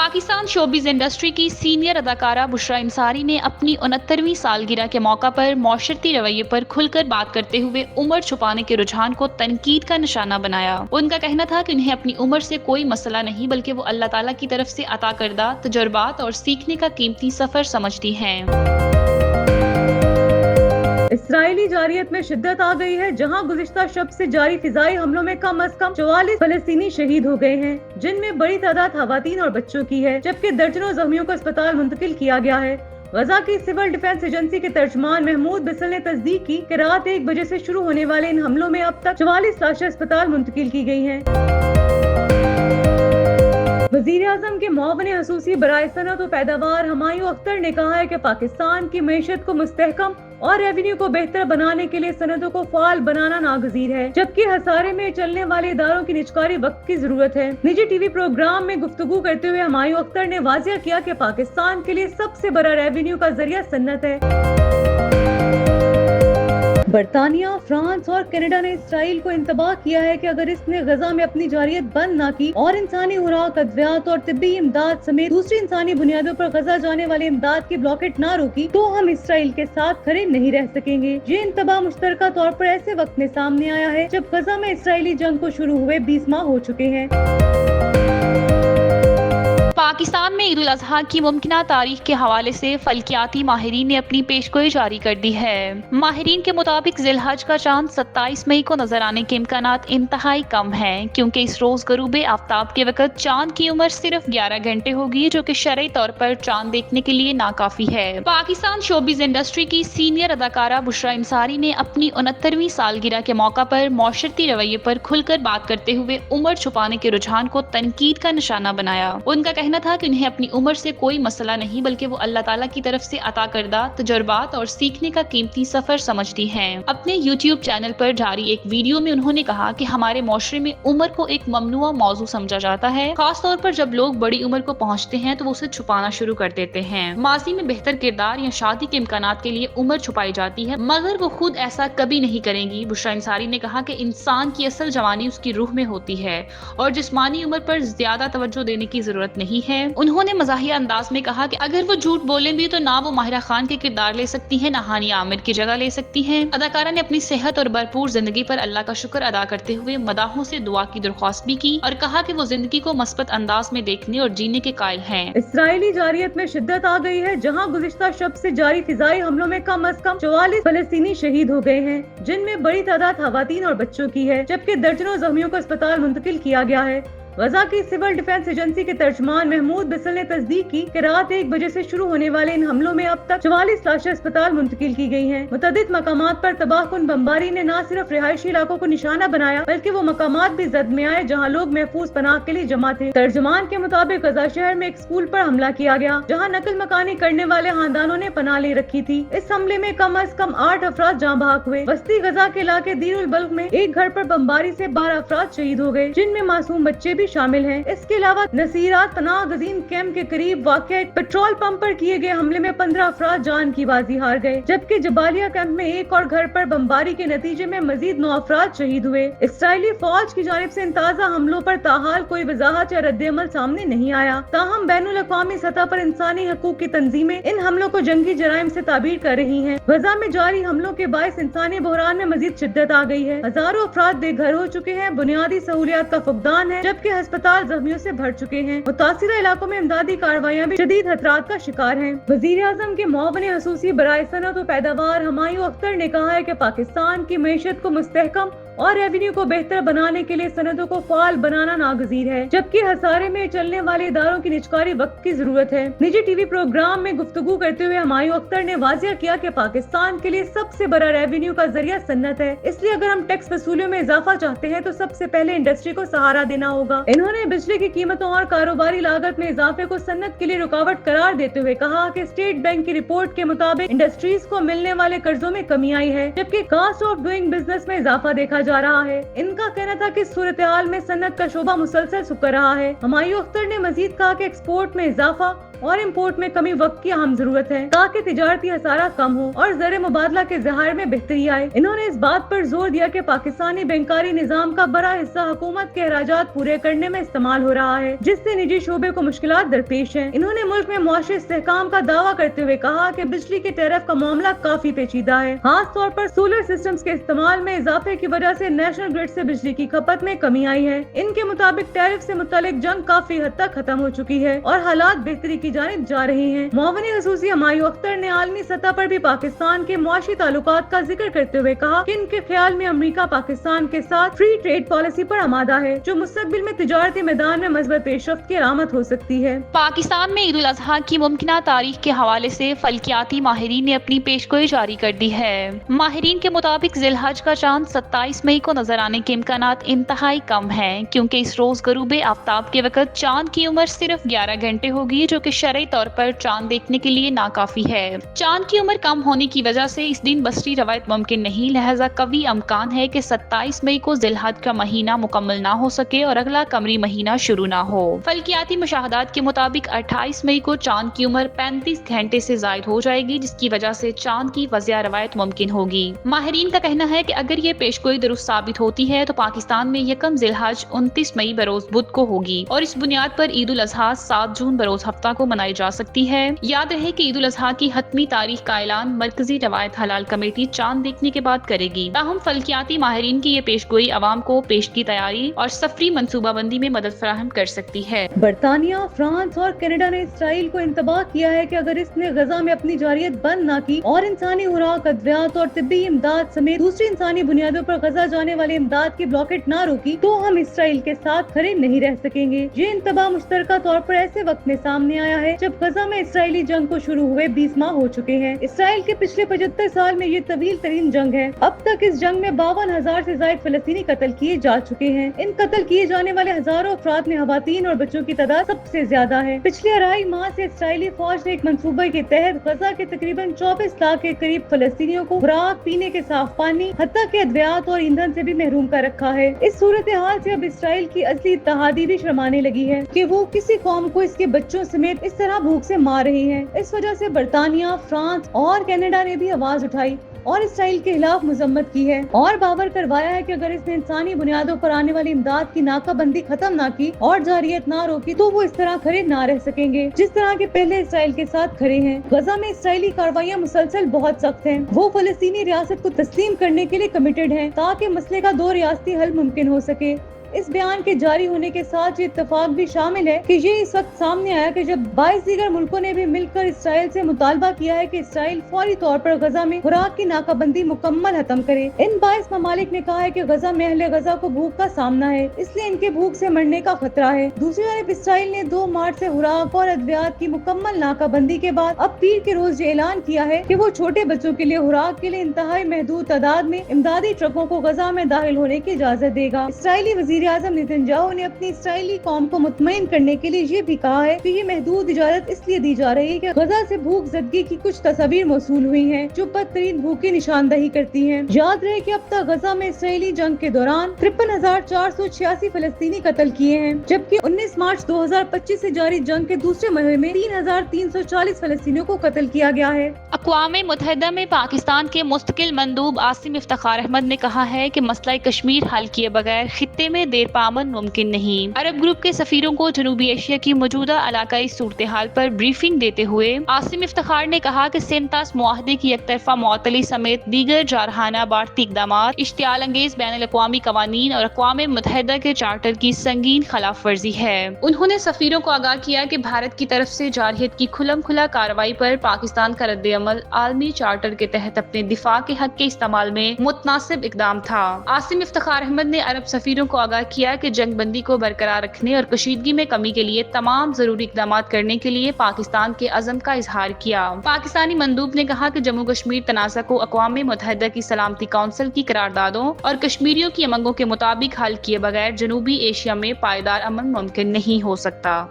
Pakistan showbiz industry की senior अदाकारा बुशरा अंसारी ने अपनी 69वीं सालगिरह के मौका पर मौशरती रवैये पर खुलकर बात करते हुए उम्र छुपाने के रुझान को तनकीद का निशाना बनाया। उनका कहना था कि उन्हें अपनी उम्र से कोई मसला नहीं, बल्कि वो अल्लाह ताला की तरफ से अता करदा तजुर्बात और सीखने का कीमती सफर समझती हैं। इसराइली जारियत में शिद्दत आ गई है, जहां गुज़िश्ता शब से जारी फिजाई हमलों में कम अज कम 44 फलस्तीनी शहीद हो गए हैं, जिनमें बड़ी तादाद खवातीन और बच्चों की है, जबकि दर्जनों जख्मियों को अस्पताल मुंतकिल किया गया है। गजा की सिविल डिफेंस एजेंसी के तर्जमान महमूद बिसल ने तस्दीक की कि रात 1 बजे से शुरू होने वाले इन हमलों में अब तक 44 लाशें अस्पताल मुंतकिल की गई हैं। वज़ीर आज़म के मुआविन खसूसी बराए सनअत और पैदावार हुमायूं अख्तर ने कहा है कि पाकिस्तान की मईशत को मुस्तहकम और रेवेन्यू को बेहतर बनाने के लिए सनदों को फाल बनाना नागजीर है, जबकि हसारे में चलने वाले इदारों की निजकारी वक्त की जरूरत है। निजी टीवी प्रोग्राम में गुफ्तगू करते हुए हुमायूं अख्तर ने वाजिया किया कि पाकिस्तान के लिए सबसे बड़ा रेवेन्यू का जरिया सन्नत है। बरतानिया, फ्रांस और कनाडा ने इसराइल को इंतबाह किया है कि अगर इसने गजा में अपनी जारियत बंद न की और इंसानी खुराक, अद्वियात और तिब्बी इमदाद समेत दूसरी इंसानी बुनियादों पर गजा जाने वाले इमदाद की ब्लॉकेट न रोकी तो हम इसराइल के साथ खड़े नहीं रह सकेंगे। ये इंतबाह मुश्तरका तौर पर ऐसे वक्त में सामने आया है जब गजा में इसराइली जंग को शुरू हुए 20 माह हो चुके हैं। पाकिस्तान में ईद उल अजहा की मुमकिना तारीख के हवाले से फल्कियाती माहिरीन ने अपनी पेशगोई जारी कर दी है। माहिरीन के मुताबिक ज़िलहज का चांद 27 मई को नजर आने के इम्कानात इंतहाई कम हैं, क्योंकि इस रोज गरूबे आफ्ताब के वक्त चांद की उम्र सिर्फ 11 घंटे होगी, जो कि शरई तौर पर चांद देखने के लिए नाकाफी है। पाकिस्तान शोबिज़ इंडस्ट्री की सीनियर अदाकारा बुशरा अंसारी ने अपनी 69वीं सालगिरह के मौका पर मौशरती रवैये पर खुलकर बात करते हुए उम्र छुपाने के रुझान को तनकीद का निशाना बनाया। उनका कहना था कि उन्हें अपनी उम्र से कोई मसला नहीं, बल्कि वो अल्लाह ताला की तरफ से अता करदा तजुर्बात और सीखने का कीमती सफर समझती हैं। अपने YouTube चैनल पर जारी एक वीडियो में उन्होंने कहा कि हमारे माशरे में उम्र को एक ममनुआ मौजू समझा जाता है, खास तौर पर जब लोग बड़ी उम्र को पहुंचते हैं तो वो उसे छुपाना शुरू कर देते हैं। माजी में बेहतर किरदार या शादी के इम्कानात के लिए उम्र छुपाई जाती है, मगर वो खुद ऐसा कभी नहीं करेंगी। बुशरा अंसारी ने कहा कि इंसान की असल जवानी उसकी रूह में होती है और जिस्मानी उम्र पर ज्यादा तवज्जो देने की जरूरत नहीं है। उन्होंने मज़ाहिया अंदाज में कहा कि अगर वो झूठ बोलें भी तो ना वो माहिरा खान के किरदार ले सकती हैं, ना हानिया आमिर की जगह ले सकती हैं। अदाकारा ने अपनी सेहत और भरपूर जिंदगी पर अल्लाह का शुक्र अदा करते हुए मदाहों से दुआ की दरख्वास्त भी की और कहा कि वो जिंदगी को मस्बत अंदाज में देखने और जीने के कायल हैं। इसराइली जारियत में शिद्दत आ गई है, जहां गुज़िश्ता शब से जारी फिजाई हमलों में कम अज कम 44 फलस्तीनी शहीद हो गए हैं, जिनमें बड़ी तादाद खवातीन और बच्चों की है, जबकि दर्जनों जख्मियों को अस्पताल मुंतकिल किया गया है। गजा की सिविल डिफेंस एजेंसी के तर्जमान महमूद बिसल ने तस्दीक की कि रात 1 बजे से शुरू होने वाले इन हमलों में अब तक 44 लाशें अस्पताल मुंतकिल की गई हैं। मुतअद्दिद मकामात पर तबाहकुन बमबारी ने न सिर्फ रिहायशी इलाकों को निशाना बनाया, बल्कि वो मकामात भी जद में आए जहाँ लोग महफूज पनाह के लिए जमा थे। तर्जमान के मुताबिक गजा शहर में एक स्कूल पर हमला किया गया, जहाँ नकल मकानी करने वाले खानदानों ने पनाह ले रखी थी। इस हमले में कम अज कम 8 अफराद जाँ बहक हुए। वस्ती गजा के इलाके दीर उल बल्ख में एक घर पर बमबारी से 12 अफराद शहीद हो गए, जिनमें मासूम बच्चे भी शामिल हैं। इसके अलावा नसीरात पनाह गजीन कैंप के करीब वाक़या एक पेट्रोल पंप पर किए गए हमले में 15 अफराद जान की बाजी हार गए, जबकि जबालिया कैंप में एक और घर पर बमबारी के नतीजे में मजीद 9 अफराद शहीद हुए। इसराइली फौज की जानिब से इन ताज़ा हमलों पर ताहाल कोई वजाहत या रद्द-ए-अमल सामने नहीं आया। ताहम बैनुल अक़वामी सतह पर इंसानी हकूक की तंजीमें इन हमलों को जंगी जराइम से ताबीर कर रही हैं। गजा में जारी हमलों के बायस इंसानी बहरान में मजीद शिद्दत आ गई है। हजारों अफराद बेघर हो चुके हैं, बुनियादी सहूलियात का फुकदान है, जबकि अस्पताल जख्मियों से भर चुके हैं। मुतासिरा इलाकों में इमदादी कार्रवाइयां भी शदीद खतरात का शिकार हैं। वज़ीर आज़म के मुआविन खसूसी बराए सनअत और पैदावार हुमायूं अख्तर ने कहा है कि पाकिस्तान की मईशत को मुस्तहकम और रेवेन्यू को बेहतर बनाने के लिए सनदों को फाल बनाना नागजीर है, जबकि हसारे में चलने वाले इदारों की निजकारी वक्त की जरूरत है। निजी टीवी प्रोग्राम में गुफ्तगू करते हुए हुमायूं अख्तर ने वाजिया किया कि पाकिस्तान के लिए सबसे बड़ा रेवेन्यू का जरिया सन्नत है, इसलिए अगर हम टैक्स वसूलियों में इजाफा चाहते हैं तो सबसे पहले इंडस्ट्री को सहारा देना होगा। इन्होंने बिजली की कीमतों और कारोबारी लागत में इजाफे को सन्नत के लिए रुकावट करार देते हुए कहा कि स्टेट बैंक की रिपोर्ट के मुताबिक इंडस्ट्रीज को मिलने वाले कर्जों में कमी आई है, जबकि कॉस्ट ऑफ डूइंग बिजनेस में इजाफा देखा जा रहा है। इनका कहना था कि सूरत हाल में सनत का शोबा मुसलसल सुकर रहा है। हुमायूं अख्तर ने मजीद कहा कि एक्सपोर्ट में इजाफा اور امپورٹ میں کمی وقت کی اہم ضرورت ہے تاکہ تجارتی خسارہ کم ہو اور زر مبادلہ کے ذخائر میں بہتری آئے۔ انہوں نے اس بات پر زور دیا کہ پاکستانی بینکاری نظام کا بڑا حصہ حکومت کے اخراجات پورے کرنے میں استعمال ہو رہا ہے، جس سے نجی شعبے کو مشکلات درپیش ہیں۔ انہوں نے ملک میں معاشی استحکام کا دعویٰ کرتے ہوئے کہا کہ بجلی کے ٹیرف کا معاملہ کافی پیچیدہ ہے، خاص طور پر سولر سسٹمز کے استعمال میں اضافے کی وجہ سے نیشنل گرڈ سے بجلی کی کھپت میں کمی آئی ہے۔ ان کے مطابق ٹیرف سے متعلق جنگ کافی حد تک ختم ہو چکی ہے اور حالات بہتری کی جانب جا رہے ہیں۔ معاون خصوصی ہمایوں اختر نے عالمی سطح پر بھی پاکستان کے معاشی تعلقات کا ذکر کرتے ہوئے کہا کہ ان کے خیال میں امریکہ پاکستان کے ساتھ فری ٹریڈ پالیسی پر آمادہ ہے، جو مستقبل میں تجارتی میدان میں مثبت پیش رفت کی علامت ہو سکتی ہے۔ پاکستان میں عید الاضحیٰ کی ممکنہ تاریخ کے حوالے سے فلکیاتی ماہرین نے اپنی پیشگوئی جاری کر دی ہے۔ ماہرین کے مطابق ذی الحج کا چاند 27 مئی کو نظر آنے کے امکانات انتہائی کم ہیں، کیونکہ اس روز غروب آفتاب کے وقت چاند کی عمر صرف 11 گھنٹے ہوگی، جو کہ شرعی طور پر چاند دیکھنے کے لیے ناکافی ہے۔ چاند کی عمر کم ہونے کی وجہ سے اس دن بصری روایت ممکن نہیں، لہذا قوی امکان ہے کہ 27 مئی کو ذی الحج کا مہینہ مکمل نہ ہو سکے اور اگلا قمری مہینہ شروع نہ ہو۔ فلکیاتی مشاہدات کے مطابق 28 مئی کو چاند کی عمر 35 گھنٹے سے زائد ہو جائے گی، جس کی وجہ سے چاند کی وضع روایت ممکن ہوگی۔ ماہرین کا کہنا ہے کہ اگر یہ پیشگوئی درست ثابت ہوتی ہے تو پاکستان میں یکم ذی الحج 29 مئی بروز بدھ کو ہوگی اور اس بنیاد پر عید الاضحیٰ 7 جون بروز ہفتہ کو منائی جا سکتی ہے۔ یاد رہے کہ عید الاضحیٰ کی حتمی تاریخ کا اعلان مرکزی روایت حلال کمیٹی چاند دیکھنے کے بعد کرے گی، تاہم فلکیاتی ماہرین کی یہ پیشگوئی عوام کو پیش کی تیاری اور سفری منصوبہ بندی میں مدد فراہم کر سکتی ہے۔ برطانیہ، فرانس اور کینیڈا نے اسرائیل کو انتباہ کیا ہے کہ اگر اس نے غزہ میں اپنی جارحیت بند نہ کی اور انسانی خوراک، ادویات اور طبی امداد سمیت دوسری انسانی بنیادوں پر غزہ جانے والی امداد کی بلاکٹ نہ روکی تو ہم اسرائیل کے ساتھ کھڑے نہیں رہ سکیں گے۔ یہ انتباہ مشترکہ طور پر ایسے وقت میں سامنے آیا ہے جب غزہ میں اسرائیلی جنگ کو شروع ہوئے 20 ماہ ہو چکے ہیں۔ اسرائیل کے پچھلے 75 سال میں یہ طویل ترین جنگ ہے۔ اب تک اس جنگ میں 52,000 سے زائد فلسطینی قتل کیے جا چکے ہیں۔ ان قتل کیے جانے والے ہزاروں افراد میں خواتین اور بچوں کی تعداد سب سے زیادہ ہے۔ پچھلے 2.5 ماہ سے اسرائیلی فوج نے ایک منصوبے کے تحت غزہ کے تقریباً 24 لاکھ کے قریب فلسطینیوں کو خوراک، پینے کے صاف پانی، حتیٰ کہ ادویات اور ایندھن سے بھی محروم کر رکھا ہے۔ اس صورتحال سے اب اسرائیل کی اصلی اتحادی بھی شرمانے لگی ہے کہ وہ کسی قوم کو اس کے بچوں سمیت اس طرح بھوک سے مار رہی ہے۔ اس وجہ سے برطانیہ، فرانس اور کینیڈا نے بھی آواز اٹھائی اور اسرائیل کے خلاف مذمت کی ہے اور باور کروایا ہے کہ اگر اس نے انسانی بنیادوں پر آنے والی امداد کی ناکہ بندی ختم نہ کی اور جارحیت نہ روکی تو وہ اس طرح کھڑے نہ رہ سکیں گے جس طرح کے پہلے اسرائیل کے ساتھ کھڑے ہیں۔ غزہ میں اسرائیلی کارروائیاں مسلسل بہت سخت ہیں۔ وہ فلسطینی ریاست کو تسلیم کرنے کے لیے کمیٹڈ ہیں تاکہ مسئلے کا 2 ریاستی حل ممکن ہو سکے۔ اس بیان کے جاری ہونے کے ساتھ یہ اتفاق بھی شامل ہے کہ یہ اس وقت سامنے آیا کہ جب 22 دیگر ملکوں نے بھی مل کر اسرائیل سے مطالبہ کیا ہے کہ اسرائیل فوری طور پر غزہ میں خوراک کی ناکہ بندی مکمل ختم کرے۔ ان 22 ممالک نے کہا ہے کہ غزہ میں اہل غزہ کو بھوک کا سامنا ہے، اس لیے ان کے بھوک سے مرنے کا خطرہ ہے۔ دوسری جانب اسرائیل نے 2 مارچ سے خوراک اور ادویات کی مکمل ناکہ بندی کے بعد اب پیر کے روز یہ اعلان کیا ہے کہ وہ چھوٹے بچوں کے لیے خوراک کے لیے انتہائی محدود تعداد میں امدادی ٹرکوں کو غزہ میں داخل ہونے کی اجازت دے گا۔ اسرائیلی وزیر اعظم نیتنیاہو نے اپنی اسرائیلی قوم کو مطمئن کرنے کے لیے یہ بھی کہا ہے کہ یہ محدود اجازت اس لیے دی جا رہی ہے کہ غزہ سے بھوک زدگی کی کچھ تصاویر موصول ہوئی ہیں جو بدترین بھوک کی نشاندہی کرتی ہیں۔ یاد رہے کہ اب تک غزہ میں اسرائیلی جنگ کے دوران 53,486 فلسطینی قتل کیے ہیں، جبکہ 19 مارچ 2025 سے جاری جنگ کے دوسرے مرحلے میں 3,340 فلسطینیوں کو قتل کیا گیا ہے۔ اقوام متحدہ میں پاکستان کے مستقل مندوب عاصم افتخار احمد نے کہا ہے کہ مسئلہ کشمیر حل کیے بغیر خطے میں دیر پا امن ممکن نہیں۔ عرب گروپ کے سفیروں کو جنوبی ایشیا کی موجودہ علاقائی صورتحال پر بریفنگ دیتے ہوئے عاصم افتخار نے کہا کہ سینتاس معاہدے کی یک طرفہ معطلی سمیت دیگر جارحانہ بھارتی اقدامات اشتعال انگیز بین الاقوامی قوانین اور اقوام متحدہ کے چارٹر کی سنگین خلاف ورزی ہے۔ انہوں نے سفیروں کو آگاہ کیا کہ بھارت کی طرف سے جارحیت کی کھلم کھلا کارروائی پر پاکستان کا رد عمل عالمی چارٹر کے تحت اپنے دفاع کے حق کے استعمال میں متناسب اقدام تھا۔ عاصم افتخار احمد نے عرب سفیروں کو آگاہ کیا کہ جنگ بندی کو برقرار رکھنے اور کشیدگی میں کمی کے لیے تمام ضروری اقدامات کرنے کے لیے پاکستان کے عزم کا اظہار کیا۔ پاکستانی مندوب نے کہا کہ جموں کشمیر تنازع کو اقوام متحدہ کی سلامتی کونسل کی قراردادوں اور کشمیریوں کی امنگوں کے مطابق حل کیے بغیر جنوبی ایشیا میں پائیدار امن ممکن نہیں ہو سکتا۔